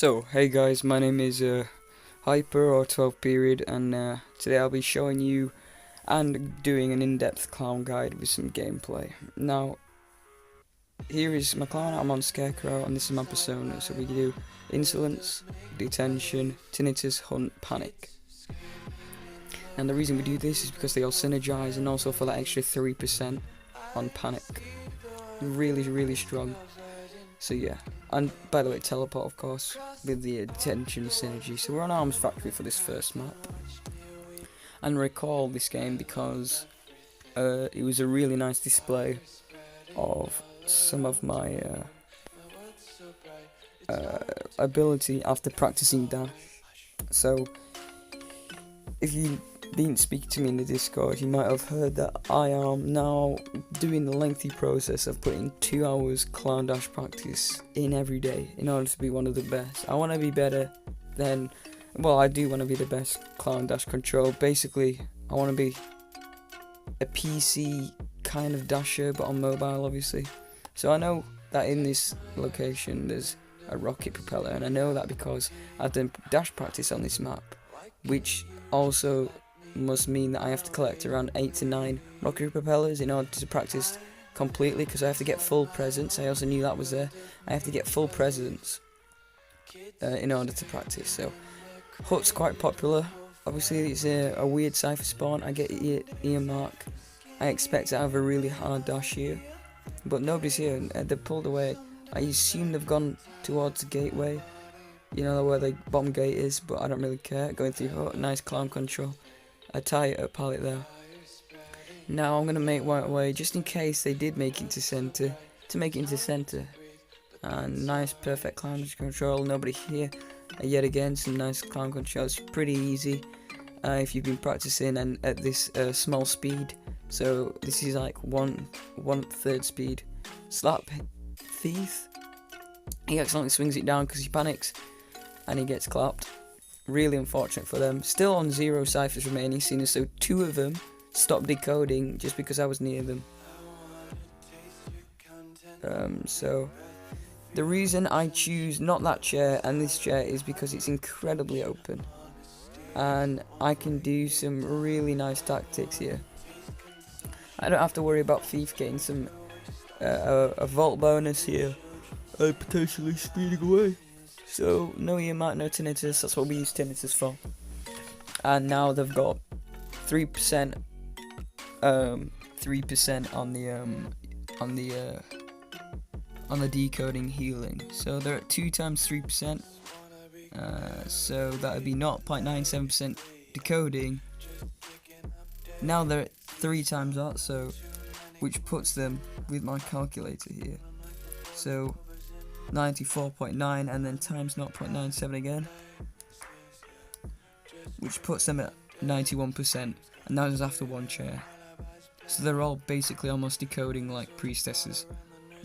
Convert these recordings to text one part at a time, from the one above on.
So, hey guys, my name is Hyper or 12 period, and today I'll be showing you and doing an in-depth clown guide with some gameplay. Now, here is my clown. I'm on Scarecrow, and this is my persona. So we can do insolence, detention, tinnitus, hunt, panic. And the reason we do this is because they all synergize, and also for that extra 3% on panic. Really, really strong. So yeah, and by the way, teleport of course with the attention synergy. So we're on Arms Factory for this first map, and recall this game because it was a really nice display of some of my ability after practicing dash. So if you didn't speak to me in the Discord, you might have heard that I am now doing the lengthy process of putting 2 hours clown dash practice in every day in order to be one of the best. I want to be better than, well, I do want to be the best clown dash control. Basically, I want to be a PC kind of dasher, but on mobile, obviously. So I know that in this location there's a rocket propeller, and I know that because I've done dash practice on this map, which also must mean that I have to collect around 8 to 9 rocket propellers in order to practice completely, because I have to get full presence. I also knew that was there. I have to get full presence in order to practice. So Hut's quite popular. Obviously it's a weird cipher spawn. I get earmark. I expect to have a really hard dash here, but nobody's here, and they've pulled away. I assume they've gone towards the gateway, you know, where the bomb gate is, but I don't really care. Going through Hut, nice clown control. I tie it up pallet there. Now I'm going to make white way just in case they did make it to centre, to make it into centre. And nice perfect clown control, nobody here. Yet again some nice clown control. It's pretty easy if you've been practicing and at this small speed. So this is like one third speed. Slap thief. He accidentally swings it down because he panics and he gets clapped. Really unfortunate for them. Still on 0 ciphers remaining, seeing as so 2 of them stopped decoding just because I was near them. So the reason I choose not that chair and this chair is because it's incredibly open, and I can do some really nice tactics here. I don't have to worry about Thief getting some a vault bonus here, potentially speeding away. So no earmark, no tinnitus. That's what we use tinnitus for. And now they've got 3%, 3% on the decoding healing. So they're at 2 times 3%. So that would be 0.97% decoding. Now they're at 3 times that, so which puts them with my calculator here. So 94.9 and then times 0.97 again, which puts them at 91%, and that was after 1 chair. So they're all basically almost decoding like priestesses,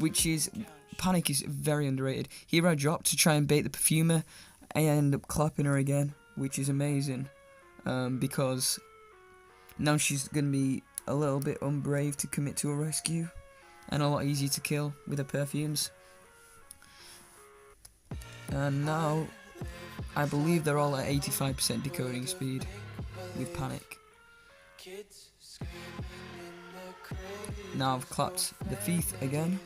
which is, panic is very underrated. Here I dropped to try and bait the perfumer. I end up clapping her again, which is amazing, because now she's gonna be a little bit unbrave to commit to a rescue, and a lot easier to kill with her perfumes. And now, I believe they're all at 85% decoding speed with panic. Now I've clapped the thief again.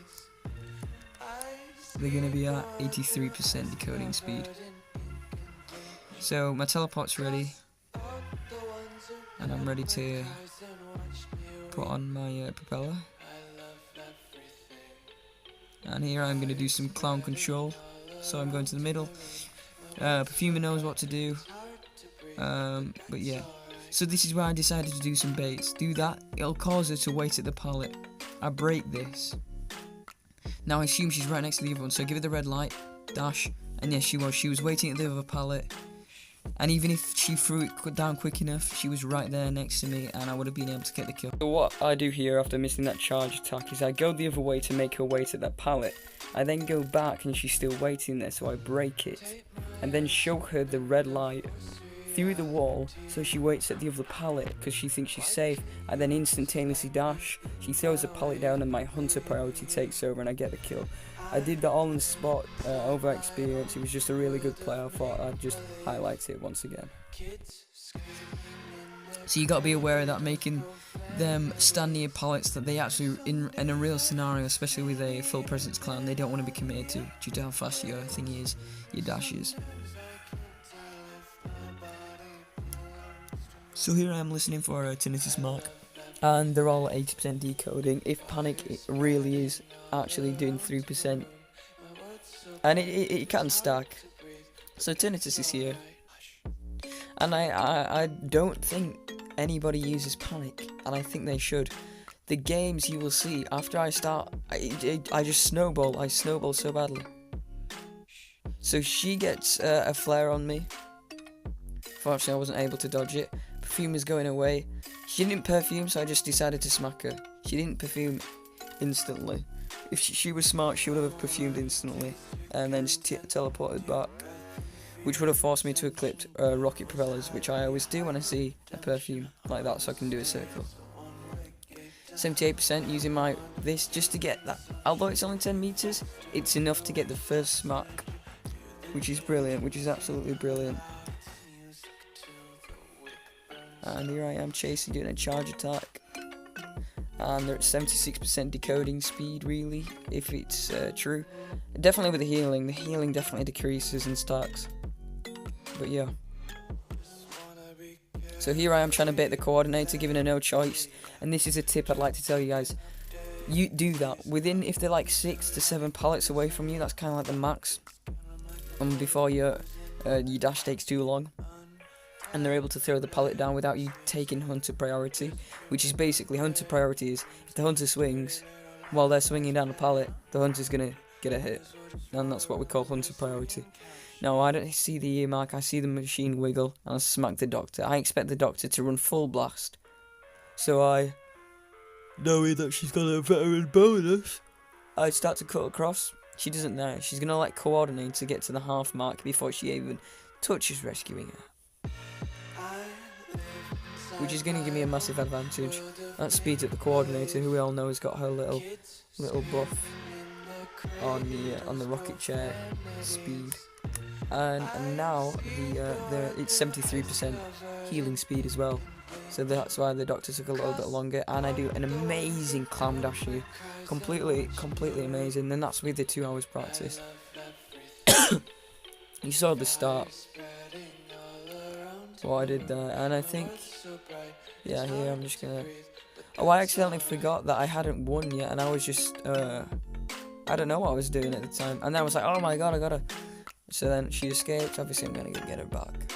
They're going to be at 83% decoding speed. So my teleport's ready, and I'm ready to put on my propeller. And here I'm going to do some clown control. So I'm going to the middle. Perfumer knows what to do. But yeah. So this is where I decided to do some baits. Do that, it'll cause her to wait at the pallet. I break this. Now I assume she's right next to the other one, so give her the red light, dash, and yes, she was. She was waiting at the other pallet. And even if she threw it down quick enough, she was right there next to me, and I would have been able to get the kill. So what I do here after missing that charge attack is I go the other way to make her wait at that pallet. I then go back and she's still waiting there, so I break it, and then show her the red light through the wall, so she waits at the other pallet because she thinks she's safe. I then instantaneously dash, she throws the pallet down, and my hunter priority takes over and I get the kill. I did that all on the spot, over experience. It was just a really good play. I thought I'd just highlight it once again. So you got to be aware of that, making them stand near pallets that they actually, in a real scenario, especially with a full presence clan, they don't want to be committed to due to how fast your thingy is, your dash is. So here I am listening for Tinnitus Mark, and they're all 80% decoding. If Panic it really is actually doing 3%, and it can stack. So Tinnitus is here, and I don't think anybody uses Panic, and I think they should. The games you will see after I start, I just snowball. I snowball so badly. So she gets a flare on me. Fortunately, I wasn't able to dodge it. Perfume is going away. She didn't perfume, so I just decided to smack her. She didn't perfume instantly. If she was smart, she would have perfumed instantly and then just teleported back, which would have forced me to eclipse rocket propellers, which I always do when I see a perfume like that, so I can do a circle. 78% using this just to get that. Although it's only 10 meters, it's enough to get the first smack, which is brilliant, which is absolutely brilliant. And here I am chasing, doing a charge attack, and they're at 76% decoding speed, really, if it's true. Definitely with the healing definitely decreases and stacks. But yeah. So here I am trying to bait the coordinator, giving her no choice. And this is a tip I'd like to tell you guys. You do that if they're like 6 to 7 pallets away from you. That's kind of like the max. Before your dash takes too long, and they're able to throw the pallet down without you taking hunter priority, which is basically hunter priority is if the hunter swings while they're swinging down the pallet, the hunter's gonna get a hit, and that's what we call hunter priority. Now I don't see the ear mark, I see the machine wiggle, and I smack the doctor. I expect the doctor to run full blast, so I, knowing that she's got a veteran bonus, I start to cut across. She doesn't know. She's gonna let coordinate to get to the half mark before she even touches rescuing her, which is going to give me a massive advantage. That speeds up the coordinator, who we all know has got her little buff on the rocket chair speed, and now it's 73% healing speed as well. So that's why the doctor took a little bit longer, and I do an amazing clam dash here, completely amazing. And that's with the 2 hours practice. You saw the start. What I did there, and I think, yeah, here I'm just gonna. Oh, I accidentally forgot that I hadn't won yet, and I was just, I don't know what I was doing at the time, and then I was like, oh my god, I gotta. So then she escaped. Obviously, I'm gonna get her back.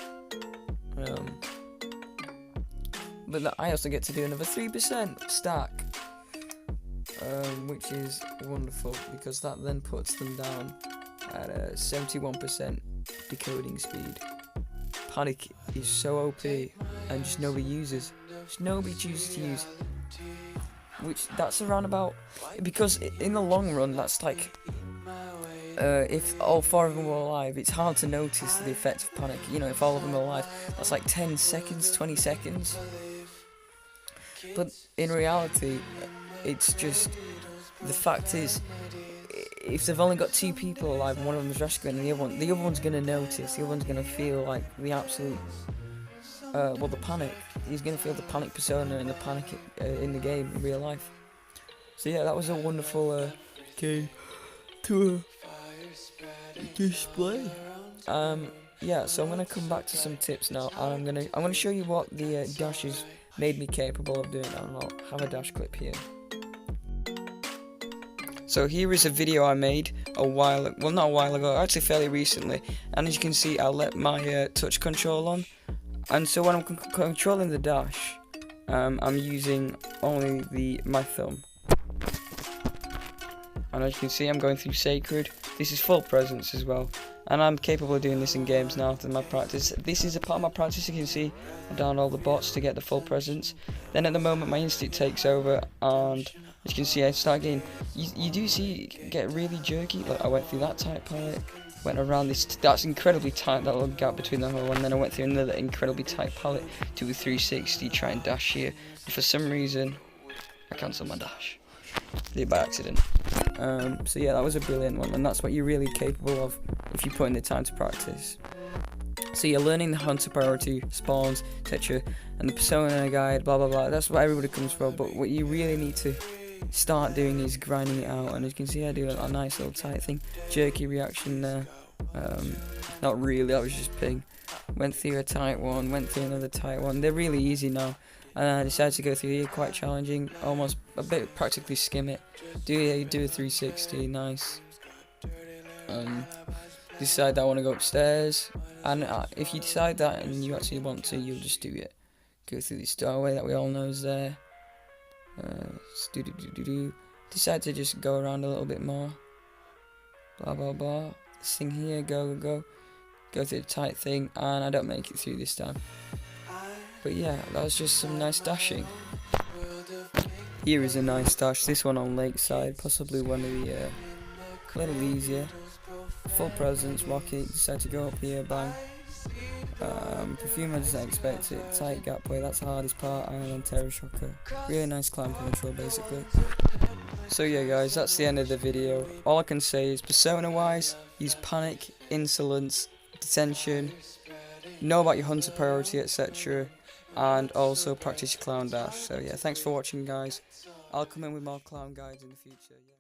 But I also get to do another 3% stack, which is wonderful because that then puts them down at 71% decoding speed. Panic is so OP, and just nobody uses. Just nobody chooses to use. Which that's around about, because in the long run, that's like, if all 4 of them were alive, it's hard to notice the effect of Panic. You know, if all of them are alive, that's like 10 seconds, 20 seconds. But in reality, it's just, the fact is, if they've only got 2 people alive and one of them's rescuing, the other one's gonna notice. The other one's gonna feel like the absolute, the panic. He's gonna feel the panic persona and the panic in the game in real life. So yeah, that was a wonderful game to display. Yeah, so I'm gonna come back to some tips now, and I'm gonna show you what the dashes made me capable of doing, and I'll have a dash clip here. So here is a video I made not a while ago, actually fairly recently, and as you can see, I let my touch control on, and so when I'm controlling the dash, I'm using only my thumb, and as you can see, I'm going through Sacred. This is full presence as well, and I'm capable of doing this in games now after my practice. This is a part of my practice. You can see I down all the bots to get the full presence. Then at the moment my instinct takes over, and as you can see, I start getting, you do see it get really jerky. Like I went through that tight pallet, went around this, that's incredibly tight, that little gap between the hole, and then I went through another incredibly tight pallet to a 360, try and dash here. And for some reason, I cancelled my dash. Did it by accident. So yeah, that was a brilliant one, and that's what you're really capable of if you put in the time to practice. So you're learning the hunter priority, spawns, etc., and the persona guide, blah blah blah. That's what everybody comes for. But what you really need to start doing is grinding it out. And as you can see, I do a nice little tight thing, jerky reaction there. Not really, that was just ping. Went through a tight one, went through another tight one. They're really easy now. And I decided to go through here, quite challenging, almost a bit practically skim it. Do a 360, nice. Decide that I want to go upstairs, and if you decide that and you actually want to, you'll just do it. Go through the stairway that we all know is there. Decide to just go around a little bit more. Blah blah blah. This thing here, go through the tight thing, and I don't make it through this time. But yeah, that was just some nice dashing. Here is a nice dash. This one on Lakeside, possibly one of the a little easier. Full presence, rocket, decide to go up here, bang. Perfume, I didn't expect it. Tight gap play, that's the hardest part. And then Terror Shocker. Really nice climb control, basically. So yeah guys, that's the end of the video. All I can say is, persona wise, use panic, insolence, detention, know about your hunter priority, etc. And also practice your clown dash. So yeah, thanks for watching guys. I'll come in with more clown guides in the future. Yeah.